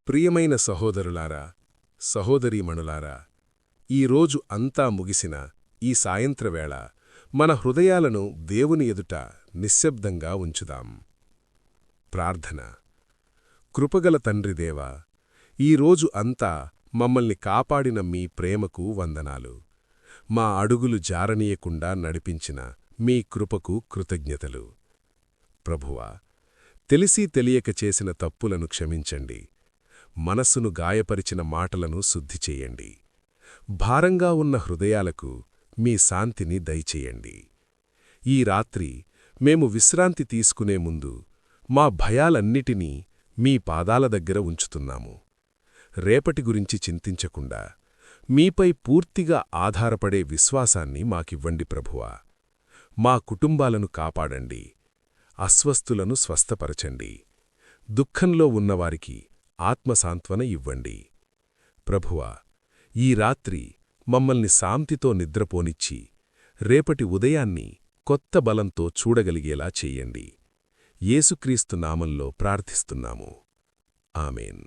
ప్రియమైన సహోదరులారా సహోదరీమణులారా ఈరోజు అంతా ముగిసిన ఈ సాయంత్రవేళ మన హృదయాలను దేవుని ఎదుట నిశ్శబ్దంగా ఉంచుదాం. ప్రార్థన. కృపగల తండ్రిదేవా, ఈరోజు అంతా మమ్మల్ని కాపాడిన మీ ప్రేమకు వందనాలు. మా అడుగులు జారనీయకుండా నడిపించిన మీ కృపకు కృతజ్ఞతలు. ప్రభువా, తెలిసి తెలియక చేసిన తప్పులను క్షమించండి. మనస్సును గాయపరిచిన మాటలను శుద్ధిచేయండి. భారంగా ఉన్న హృదయాలకు మీ శాంతిని దయచేయండి. ఈ రాత్రి మేము విశ్రాంతి తీసుకునే ముందు మా భయాలన్నిటినీ మీ పాదాల దగ్గర ఉంచుతున్నాము. రేపటి గురించి చింతించకుండా మీపై పూర్తిగా ఆధారపడే విశ్వాసాన్ని మాకివ్వండి ప్రభువా. మా కుటుంబాలను కాపాడండి. అస్వస్థులను స్వస్థపరచండి. దుఃఖంలో ఉన్నవారికి ఆత్మసాంత్వన ఇవ్వండి. ప్రభువా, ఈ రాత్రి మమ్మల్ని శాంతితో నిద్రపోనిచ్చి రేపటి ఉదయాన్ని కొత్త బలంతో చూడగలిగేలా చెయ్యండి. యేసుక్రీస్తు నామంలో ప్రార్థిస్తున్నాము. ఆమేన్.